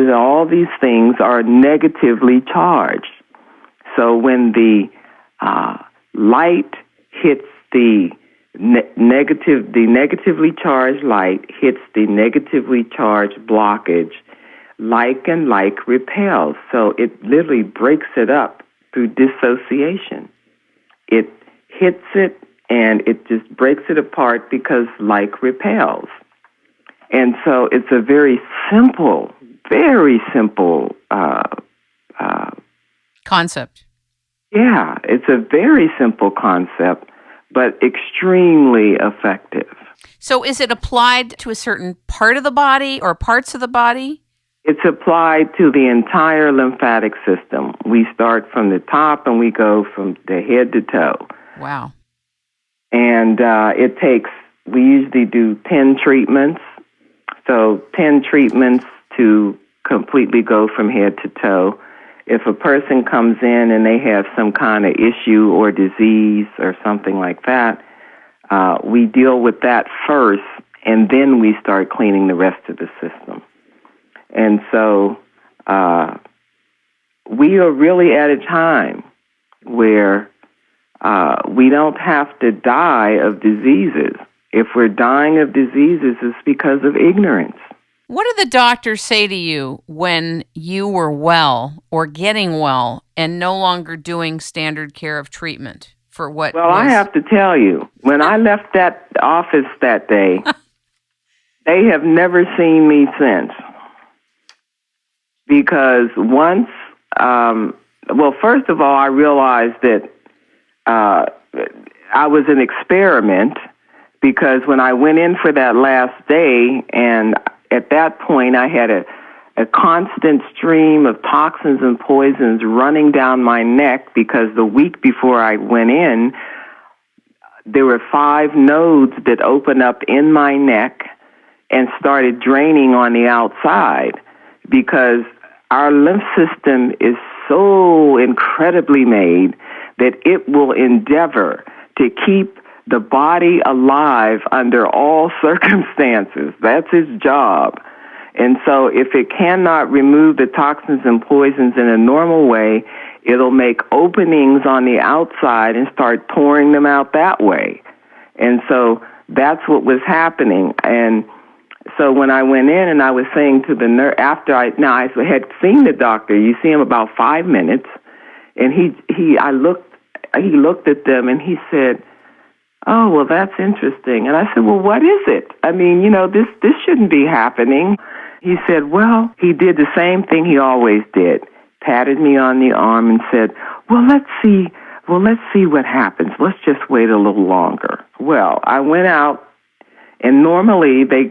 and all these things are negatively charged. So when the light hits the negatively charged light hits the negatively charged blockage, like and like repels. So it literally breaks it up through dissociation. It hits it and it just breaks it apart because like repels. And so it's a very simple concept. Yeah, it's a very simple concept, but extremely effective. So is it applied to a certain part of the body or parts of the body? It's applied to the entire lymphatic system. We start from the top and we go from the head to toe. Wow. And we usually do 10 treatments. So 10 treatments to completely go from head to toe. If a person comes in and they have some kind of issue or disease or something like that, we deal with that first, and then we start cleaning the rest of the system. And so we are really at a time where we don't have to die of diseases. If we're dying of diseases, it's because of ignorance. What did the doctors say to you when you were well or getting well and no longer doing standard care of treatment for what? Well, I have to tell you, when I left that office that day, they have never seen me since. Because once, first of all, I realized that I was an experiment, because when I went in for that last day, and at that point I had a constant stream of toxins and poisons running down my neck, because the week before I went in, there were 5 nodes that opened up in my neck and started draining on the outside, because our lymph system is so incredibly made that it will endeavor to keep the body alive under all circumstances. That's its job. And so if it cannot remove the toxins and poisons in a normal way, it'll make openings on the outside and start pouring them out that way. And so that's what was happening. And so when I went in and I was saying to the nurse, I had seen the doctor, you see him about 5 minutes, and he looked at them and he said, "Oh, well, that's interesting." And I said, "Well, what is it? I mean, this shouldn't be happening." He said, "Well," he did the same thing he always did, patted me on the arm and said, let's see what happens. Let's just wait a little longer." Well, I went out, and normally when they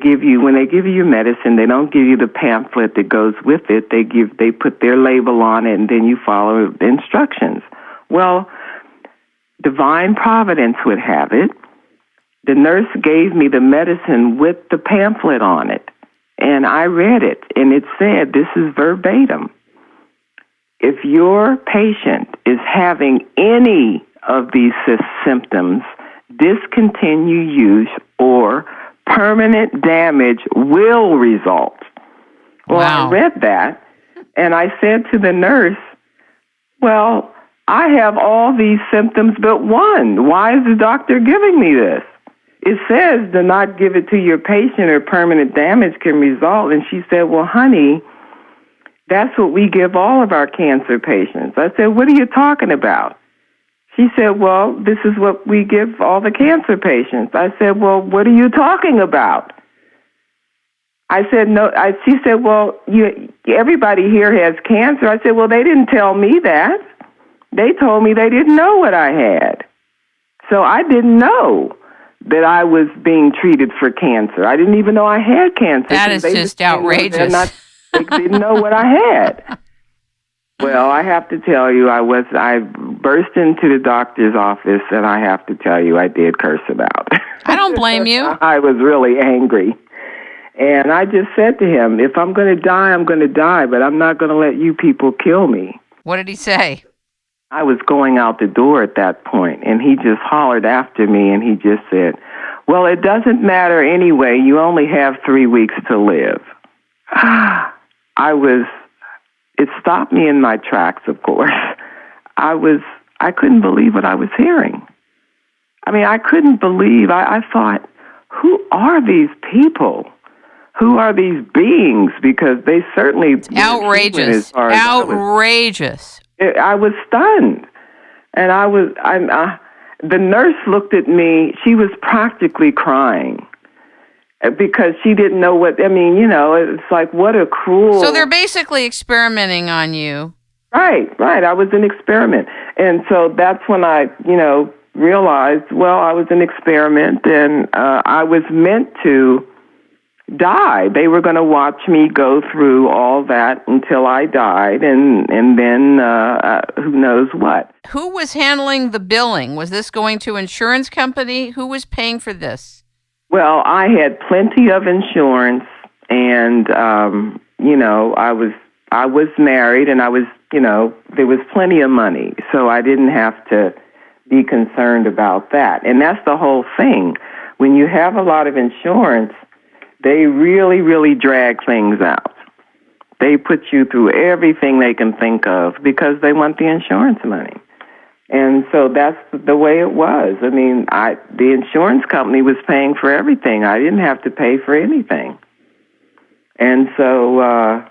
give you your medicine, they don't give you the pamphlet that goes with it. They put their label on it, and then you follow the instructions. Well, divine providence would have it, the nurse gave me the medicine with the pamphlet on it, and I read it, and it said, this is verbatim: if your patient is having any of these symptoms, discontinue use or permanent damage will result. Well, wow. I read that, and I said to the nurse, "Well, I have all these symptoms but one. Why is the doctor giving me this? It says do not give it to your patient or permanent damage can result." And she said, "Well, honey, that's what we give all of our cancer patients." I said, "What are you talking about?" She said, "Well, this is what we give all the cancer patients." I said, "Well, what are you talking about?" I said, "No." She said, "Well, everybody here has cancer." I said, "Well, they didn't tell me that. They told me they didn't know what I had. So I didn't know that I was being treated for cancer. I didn't even know I had cancer." That is just outrageous. They didn't know what I had. Well, I have to tell you, I burst into the doctor's office, and I have to tell you, I did curse him out. I don't blame you. I was really angry. And I just said to him, if I'm going to die, I'm going to die, but I'm not going to let you people kill me. What did he say? I was going out the door at that point, and he just hollered after me, and he just said, "Well, it doesn't matter anyway. You only have 3 weeks to live." it stopped me in my tracks, of course. I couldn't believe what I was hearing. I mean, I couldn't believe, I thought, who are these people? Who are these beings? Because they certainly outrageous. Outrageous. I was stunned. And the nurse looked at me, she was practically crying because she didn't know it's like, what a cruel... So they're basically experimenting on you. Right. I was an experiment. And so that's when I, realized, well, I was an experiment and I was meant to die. They were going to watch me go through all that until I died, and then who knows what. Who was handling the billing? Was this going to insurance company? Who was paying for this? Well, I had plenty of insurance, and I was married, and I was, there was plenty of money, so I didn't have to be concerned about that. And that's the whole thing. When you have a lot of insurance, they really, really drag things out. They put you through everything they can think of because they want the insurance money. And so that's the way it was. I mean, the insurance company was paying for everything. I didn't have to pay for anything. And so,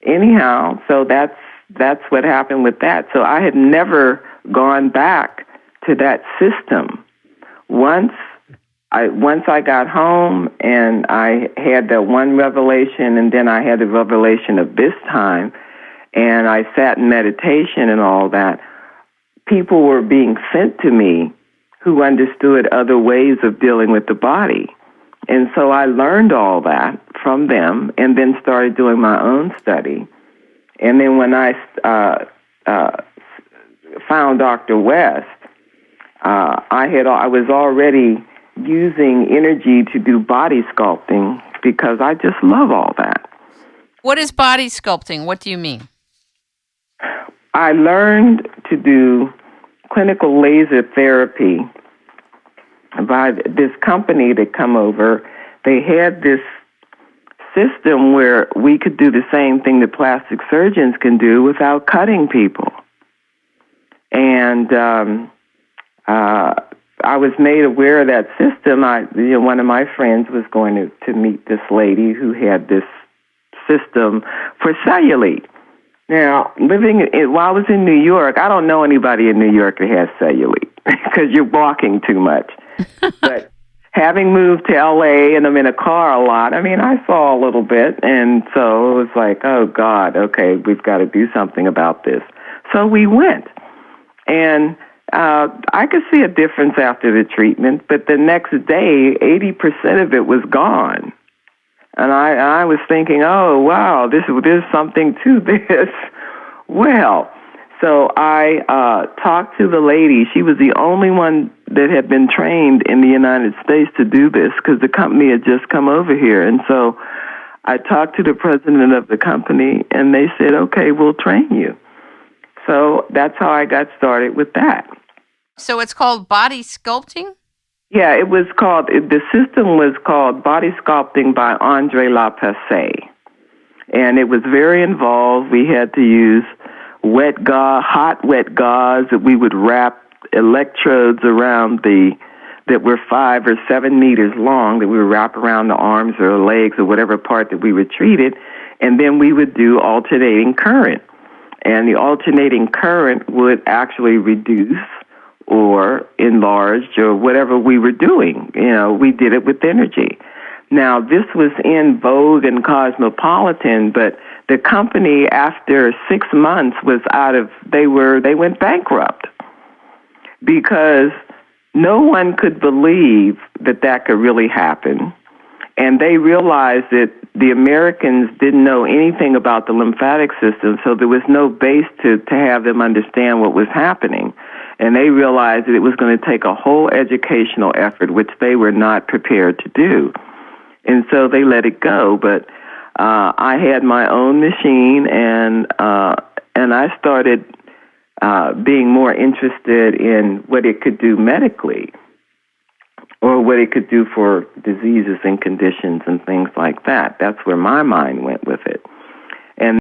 anyhow, so that's what happened with that. So I had never gone back to that system. Once I got home and I had that one revelation, and then I had the revelation of this time, and I sat in meditation and all that, people were being sent to me who understood other ways of dealing with the body. And so I learned all that from them and then started doing my own study. And then when I found Dr. West, I was already using energy to do body sculpting because I just love all that. What is body sculpting? What do you mean? I learned to do clinical laser therapy by this company that come over. They had this system where we could do the same thing that plastic surgeons can do without cutting people. And I was made aware of that system. One of my friends was going to meet this lady who had this system for cellulite. Now, while I was in New York, I don't know anybody in New York that has cellulite because you're walking too much. But having moved to L.A. and I'm in a car a lot, I saw a little bit. And so it was like, oh, God, okay, we've got to do something about this. So we went. And I could see a difference after the treatment, but the next day, 80% of it was gone. And I was thinking, oh, wow, there's something to this. Well, so I talked to the lady. She was the only one that had been trained in the United States to do this because the company had just come over here. And so I talked to the president of the company, and they said, okay, we'll train you. So that's how I got started with that. So it's called body sculpting? Yeah, the system was called Body Sculpting by Andre Lapasse. And it was very involved. We had to use hot wet gauze that we would wrap electrodes around that were 5 or 7 meters long that we would wrap around the arms or legs or whatever part that we were treated. And then we would do alternating current. And the alternating current would actually reduce or enlarge or whatever we were doing. We did it with energy. Now, this was in vogue and cosmopolitan, but the company, after 6 months, they went bankrupt because no one could believe that could really happen. And they realized that the Americans didn't know anything about the lymphatic system, so there was no base to have them understand what was happening. And they realized that it was going to take a whole educational effort, which they were not prepared to do. And so they let it go. But I had my own machine, and I started being more interested in what it could do medically, or what it could do for diseases and conditions and things like that. That's where my mind went with it. And